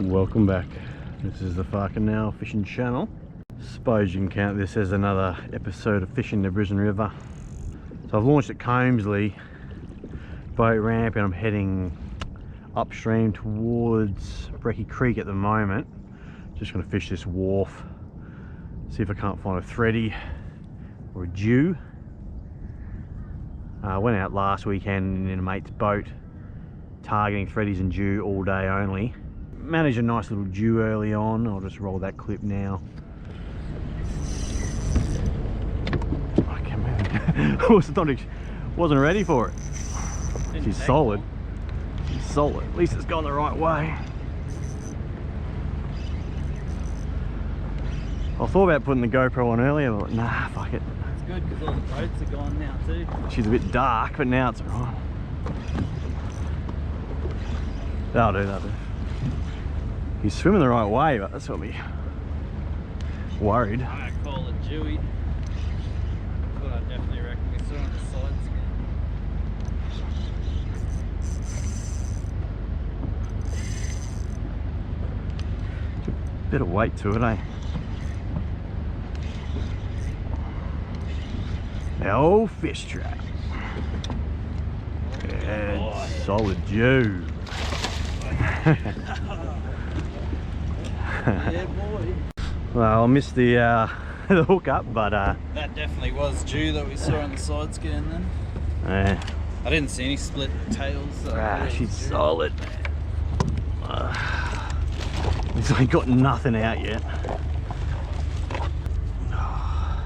Welcome back. This is the Fucking Now Fishing Channel. Suppose you can count this as another episode of fishing the Brisbane River. So I've launched at Colmslie boat ramp and I'm heading upstream towards Brecky Creek at the moment. Just going to fish this wharf, see if I can't find a thready or a dew. I went out last weekend in a mate's boat targeting threadies and dew all day only. Managed a nice little dew early on. I'll just roll that clip now. I can't move. Wasn't ready for it. She's solid. She's solid. At least it's gone the right way. I thought about putting the GoPro on earlier, but nah, fuck it. It's good because all the boats are gone now too. She's a bit dark, but now it's alright. That'll do. He's swimming the right way, but that's got me worried. I'm gonna call it dewy. But I definitely reckon we saw on the sides again. Bit of weight to it, eh? The old fish trap. Yeah, solid dew. Yeah, boy. Well, I missed the the hook up, but that definitely was dew that we saw on the side scan then. yeah. I didn't see any split tails. So She's solid. He's only got nothing out yet. Now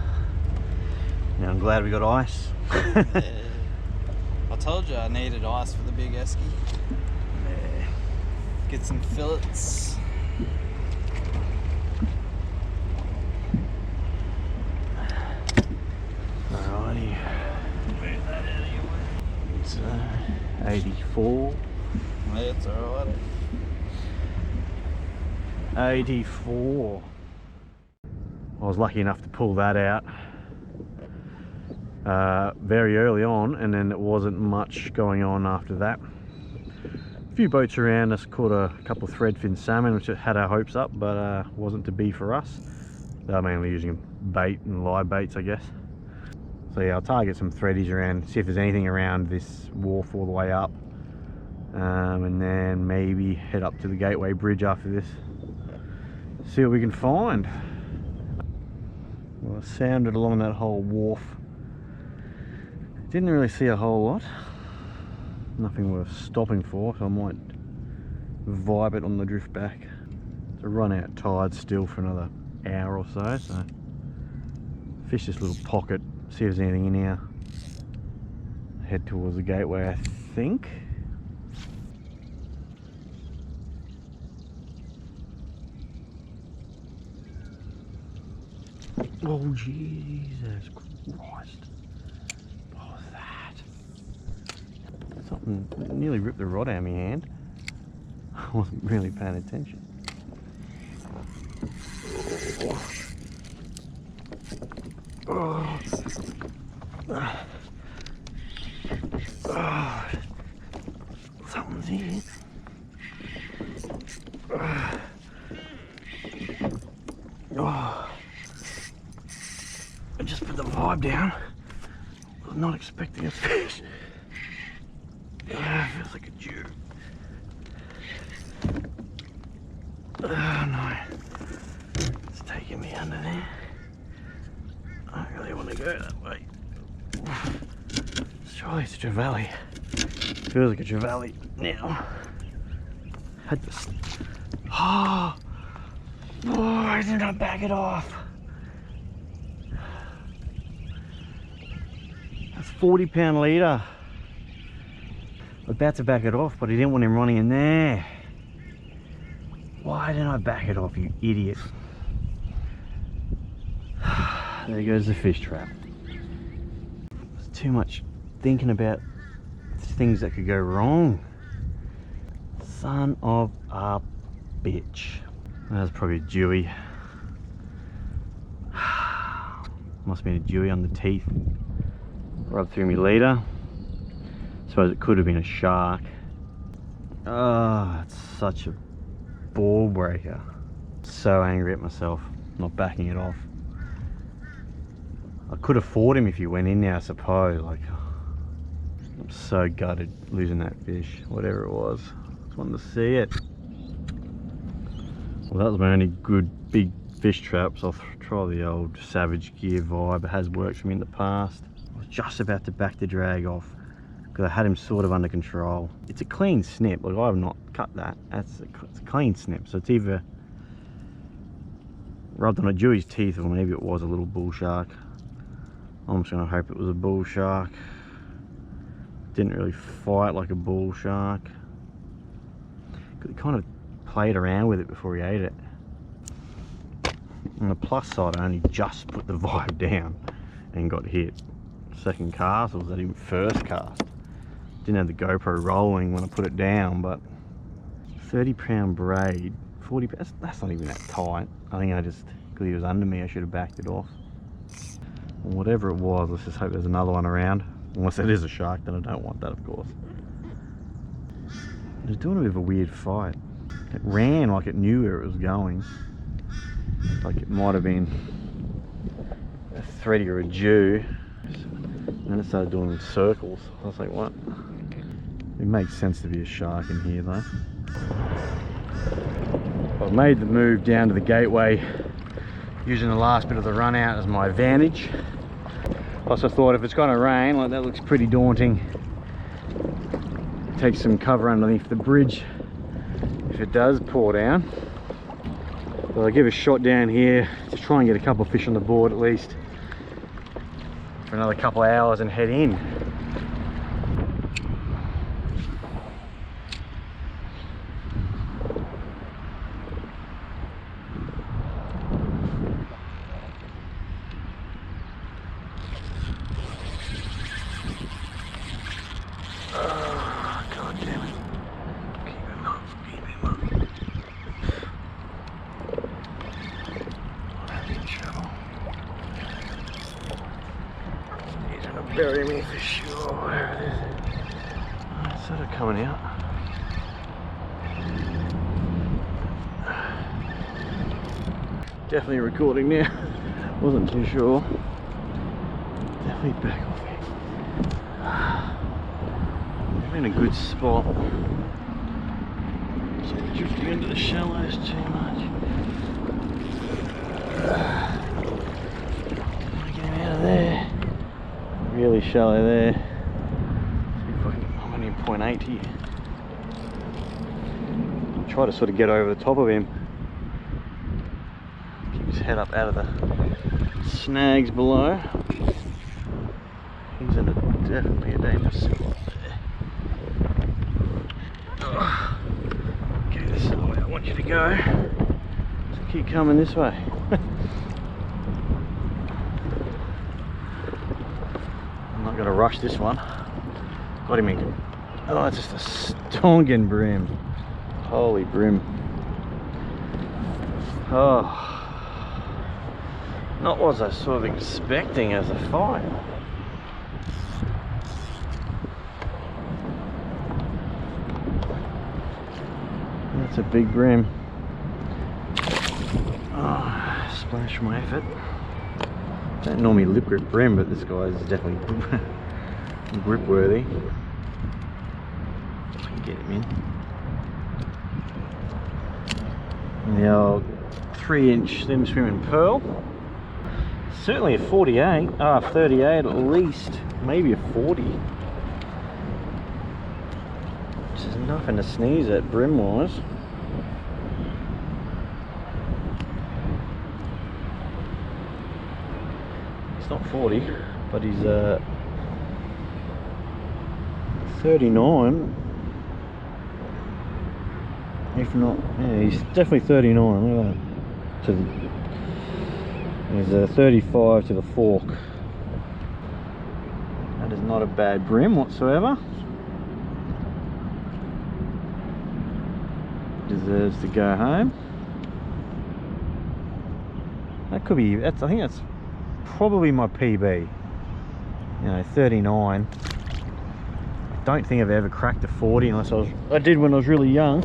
I'm glad we got ice. Yeah. I told you I needed ice for the big esky. Yeah. Get some fillets. Alrighty. It's 84. Yeah, it's alright. 84. I was lucky enough to pull that out very early on, and then it wasn't much going on after that. A few boats around us caught a couple of threadfin salmon, which had our hopes up, but wasn't to be for us. They were mainly using bait and live baits, I guess. So yeah, I'll target some threadies around, see if there's anything around this wharf all the way up, and then maybe head up to the Gateway Bridge after this, see what we can find. Well, I sounded along that whole wharf. Didn't really see a whole lot. Nothing worth stopping for, so I might vibe it on the drift back. It's a run out tide still for another hour or so, so fish this little pocket, see if there's anything in here. Head towards the Gateway, I think. Oh Jesus Christ. What was that? Something nearly ripped the rod out of my hand. I wasn't really paying attention. Oh. Oh. Something's here. Oh. I just put the vibe down. I was not expecting a fish. Feels like a dew. Oh no. It's taking me under there. I don't really want to go that way. Surely it's a trevally. Feels like a trevally now. Had this. Oh! Why did I back it off? That's 40-pound leader. I was about to back it off, but I didn't want him running in there. Why didn't I back it off, you idiot? There goes the fish trap. There's too much thinking about things that could go wrong. Son of a bitch. That was probably a dewy. Must have been a dewy on the teeth. Rubbed through my leader. Suppose it could have been a shark. Oh, it's such a ball breaker. So angry at myself not backing it off. I could have fought him if he went in there, I suppose. Like, I'm so gutted losing that fish, whatever it was. Just wanted to see it. Well, that was my only good big fish trap, so I'll try the old Savage Gear vibe. It has worked for me in the past. I was just about to back the drag off because I had him sort of under control. It's a clean snip, like I have not cut that. It's a clean snip, so it's either rubbed on a Dewey's teeth or maybe it was a little bull shark. I'm just gonna hope it was a bull shark. Didn't really fight like a bull shark. He kind of played around with it before he ate it. On the plus side, I only just put the vibe down and got hit. Second cast, or was that even first cast? Didn't have the GoPro rolling when I put it down, but 30-pound braid, 40 pounds, that's not even that tight. I think I just, because he was under me, I should have backed it off. Well, whatever it was, let's just hope there's another one around. Unless it is a shark, then I don't want that, of course. It was doing a bit of a weird fight. It ran like it knew where it was going. Like it might have been a thready or a Jew. And then it started doing circles. I was like, what? It makes sense to be a shark in here though. I've made the move down to the gateway using the last bit of the run out as my advantage. Plus I thought if it's gonna rain, like that looks pretty daunting. Take some cover underneath the bridge if it does pour down. So I'll give a shot down here to try and get a couple of fish on the board at least for another couple of hours and head in. Bury me for sure, whatever it is. Oh, it's sort of coming out. Definitely recording now. Wasn't too sure. Definitely back off here. I'm in a good spot. So drifting into the shallows too much. Get him out of there. Really shallow there. I'm only in 0.8 here. I'll try to sort of get over the top of him. Keep his head up out of the snags below. He's in definitely a dangerous spot there. Okay, this is the way I want you to go. So keep coming this way. I'm not going to rush this one. Got him in. Oh, it's just a stonking brim. Holy brim. Oh. Not what I was sort of expecting as a fight. That's a big brim. Oh, splash my effort. Don't normally lip grip brim, but this guy is definitely grip worthy. Get him in. The old 3-inch thin swimming pearl. Certainly a 48, 38 at least, maybe a 40. Which is nothing to sneeze at brim wise. It's not 40, but he's 39. If not, yeah, he's definitely 39. Look at that. He's 35 to the fork. That is not a bad brim whatsoever. Deserves to go home. That could be. I think that's probably my PB. You know, 39. I don't think I've ever cracked a 40 unless I did when I was really young.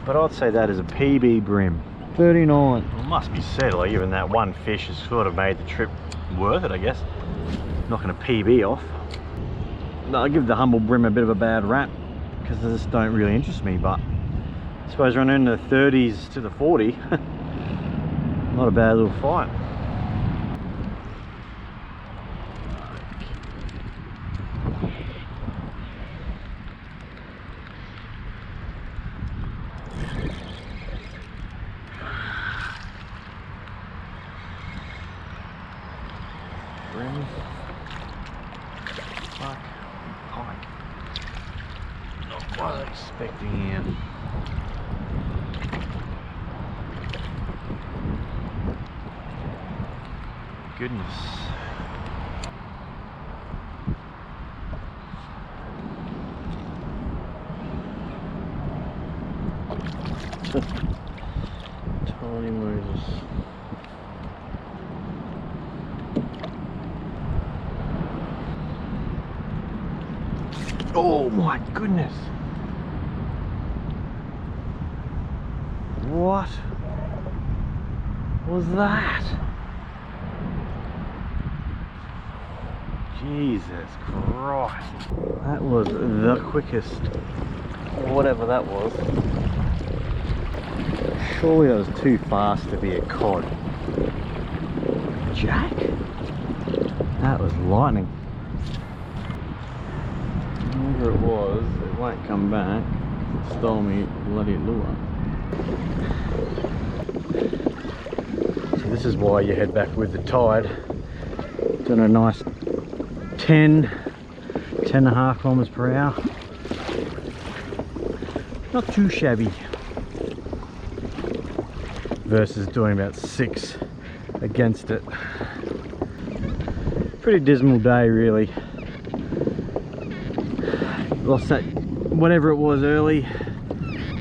But I'd say that is a PB brim. 39. Well, it must be said, like even that one fish has sort of made the trip worth it, I guess. Knocking a PB off. No, I give the humble brim a bit of a bad rap because they just don't really interest me, but I suppose running in the 30s to the 40, not a bad little fight. Brim. Fuck. Pike. Not what I was expecting here. Goodness. Tiny Moses. Oh my goodness. What was that? Jesus Christ. That was the quickest, whatever that was. Surely that was too fast to be a cod. Jack? That was lightning. Whatever it was, it won't come back. It stole me bloody lure. So this is why you head back with the tide. Doing a nice 10.5 kilometers per hour. Not too shabby. Versus doing about 6 against it. Pretty dismal day really. Lost that whatever it was early.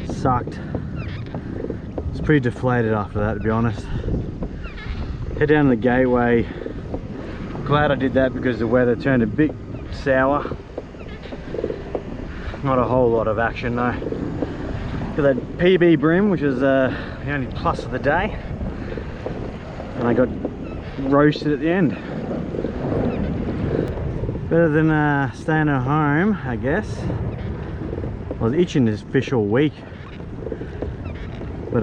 Sucked. It's pretty deflated after that, to be honest. Head down to the gateway. Glad I did that because the weather turned a bit sour. Not a whole lot of action though. Got that PB brim, which is the only plus of the day, and I got roasted at the end. Better than staying at home, I guess. I was itching this fish all week, but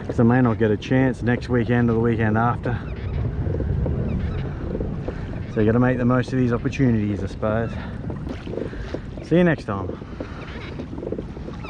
because I may not get a chance next weekend or the weekend after. So you got to make the most of these opportunities, I suppose. See you next time.